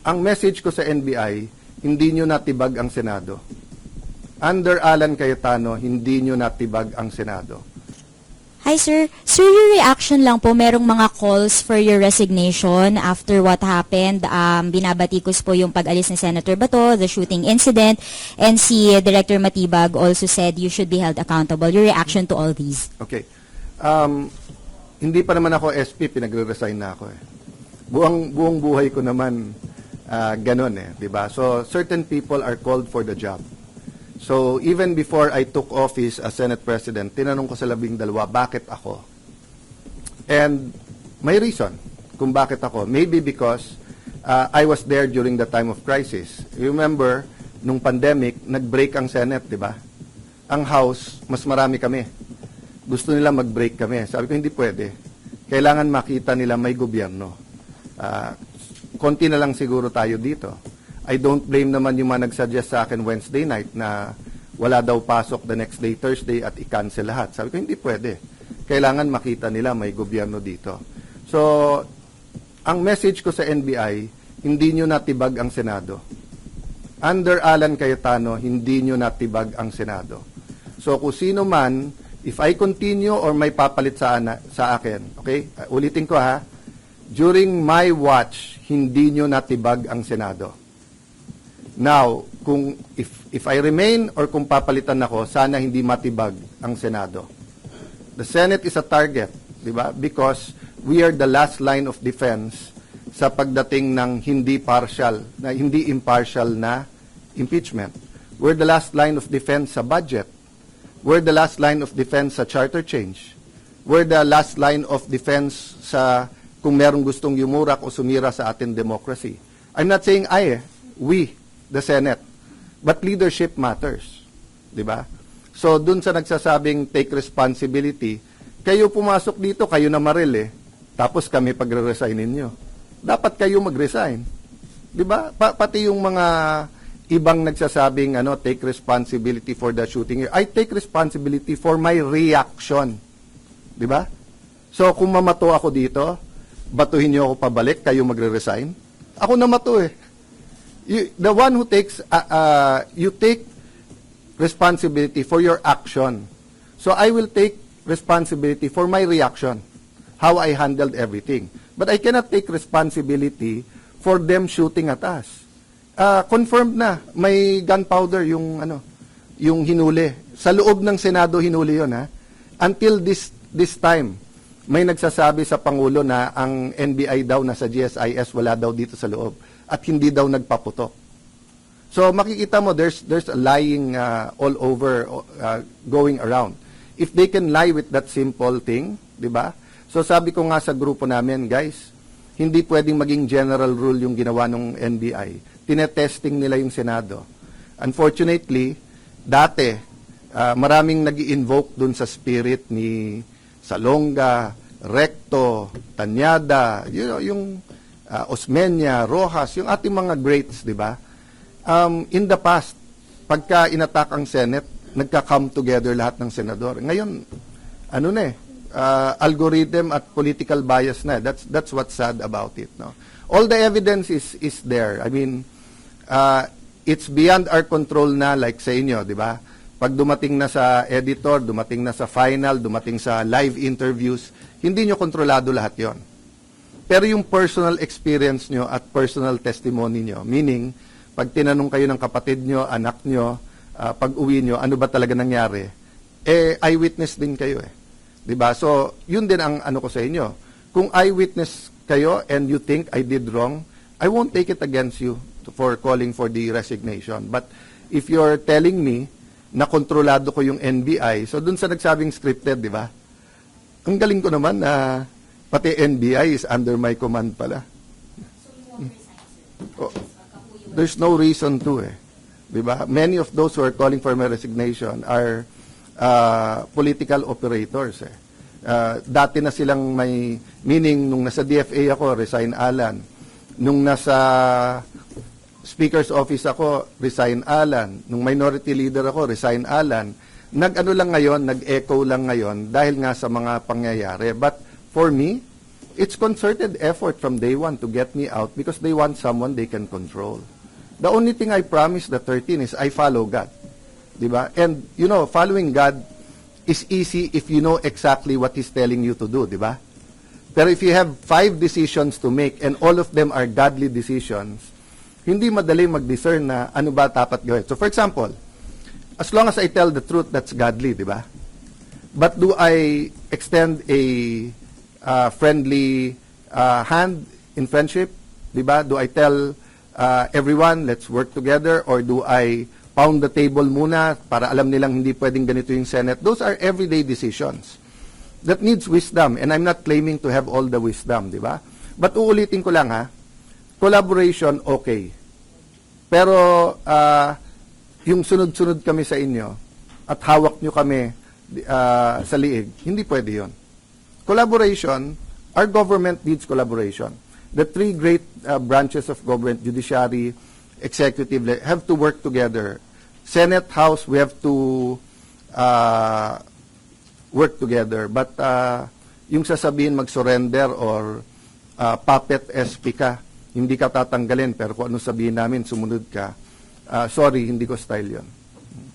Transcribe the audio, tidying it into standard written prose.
ang message ko sa NBI, hindi nyo natibag ang Senado. Under Alan Cayetano, hindi nyo natibag ang Senado. Hi, sir. Sir, your reaction lang po, merong mga calls for your resignation after what happened. Binabatikos po yung pag-alis ni Senator Bato, the shooting incident, and si Director Matibag also said you should be held accountable. Your reaction to all these? Okay. Hindi pa naman ako SP, pinagre-resign na ako eh. Buong buhay ko naman ganun eh, di ba? So, certain people are called for the job. So, even before I took office as Senate President, tinanong ko sa 12, bakit ako? And may reason kung bakit ako. Maybe because I was there during the time of crisis. You remember, nung pandemic, nag-break ang Senate, di ba? Ang House, mas marami kami. Gusto nila mag-break kami. Sabi ko, hindi pwede. Kailangan makita nila may gobyerno. Konti na lang siguro tayo dito. I don't blame naman yung mga nagsuggest sa akin Wednesday night na wala daw pasok the next day, Thursday, at i-cancel lahat. Sabi ko, hindi pwede. Kailangan makita nila may gobyerno dito. So, ang message ko sa NBI, hindi nyo natibag ang Senado. Under Alan Cayetano, hindi nyo natibag ang Senado. So, kung sino man, if I continue or may papalit sa akin, okay? Ulitin ko ha, during my watch, hindi nyo natibag ang Senado. Now, kung if I remain or kung papalitan ako, sana hindi matibag ang Senado. The Senate is a target, di ba? Because we are the last line of defense sa pagdating ng hindi impartial na impeachment. We're the last line of defense sa budget. We're the last line of defense sa charter change. We're the last line of defense sa kung merong gustong yumurak o sumira sa ating democracy. I'm not saying we, the Senate. But leadership matters. Di ba? So, dun sa nagsasabing take responsibility, kayo pumasok dito, kayo na maril eh. Tapos kami pagre-resignin nyo. Dapat kayo mag-resign. Di ba? Pati yung mga ibang nagsasabing take responsibility for the shooting. I take responsibility for my reaction. Di ba? So, kung mamato ako dito, batuhin nyo ako pabalik, kayo magre-resign. Ako namato eh. The one who takes, you take responsibility for your action. So I will take responsibility for my reaction, how I handled everything. But I cannot take responsibility for them shooting at us. Confirmed na, may gunpowder yung hinuli. Sa loob ng Senado hinuli yon ha. Until this time, may nagsasabi sa Pangulo na ang NBI daw nasa GSIS, wala daw dito sa loob. At hindi daw nagpaputok. So makikita mo there's a lying all over going around. If they can lie with that simple thing, 'di ba? So sabi ko nga sa grupo namin, guys, hindi pwedeng maging general rule yung ginawa ng NBI. Tinetesting nila yung Senado. Unfortunately, dati maraming nag-i-invoke dun sa spirit ni Salonga, Recto, Tanyada, yung Osmeña, Rojas, yung ating mga greats, di ba? In the past, pagka inattack ang Senate, nagka-come together lahat ng senador. Ngayon, algorithm at political bias na. That's what's sad about it. No? All the evidence is there. I mean, it's beyond our control na, like sa inyo, di ba? Pag dumating na sa editor, dumating na sa final, dumating sa live interviews, hindi nyo kontrolado lahat yon. Pero yung personal experience nyo at personal testimony nyo, meaning, pag tinanong kayo ng kapatid nyo, anak nyo, pag uwi nyo, ano ba talaga nangyari? Eyewitness din kayo eh. Diba? So, yun din ang ko sa inyo. Kung eyewitness kayo and you think I did wrong, I won't take it against you for calling for the resignation. But if you're telling me na kontrolado ko yung NBI, so dun sa nagsabing scripted, di ba? Ang galing ko naman na pati NBI is under my command pala. There's no reason to eh. Diba? Many of those who are calling for my resignation are political operators eh. Dati na silang may, meaning nung nasa DFA ako, resign Alan. Nung nasa Speaker's Office ako, resign Alan. Nung minority leader ako, resign Alan. Nag-echo lang ngayon dahil nga sa mga pangyayari. But for me, it's concerted effort from day one to get me out because they want someone they can control. The only thing I promise the 13 is I follow God. Diba? And, you know, following God is easy if you know exactly what He's telling you to do, diba? Pero if you have 5 decisions to make and all of them are godly decisions, hindi madali mag-discern na ano ba dapat gawin. So for example, as long as I tell the truth, that's godly, diba? But do I extend a friendly hand in friendship? Diba? Do I tell everyone, let's work together? Or do I pound the table muna para alam nilang hindi pwedeng ganito yung Senate? Those are everyday decisions that needs wisdom. And I'm not claiming to have all the wisdom, diba? But uulitin ko lang ha, collaboration, okay. Pero yung sunod-sunod kami sa inyo at hawak nyo kami sa liig, hindi pwede yun. Collaboration, our government needs collaboration. The 3 great branches of government, judiciary, executive, have to work together. Senate, House, we have to work together. But yung sasabihin mag-surrender or puppet SP ka, hindi ka tatanggalin, pero kung ano sabihin namin, sumunod ka, sorry, hindi ko style yun.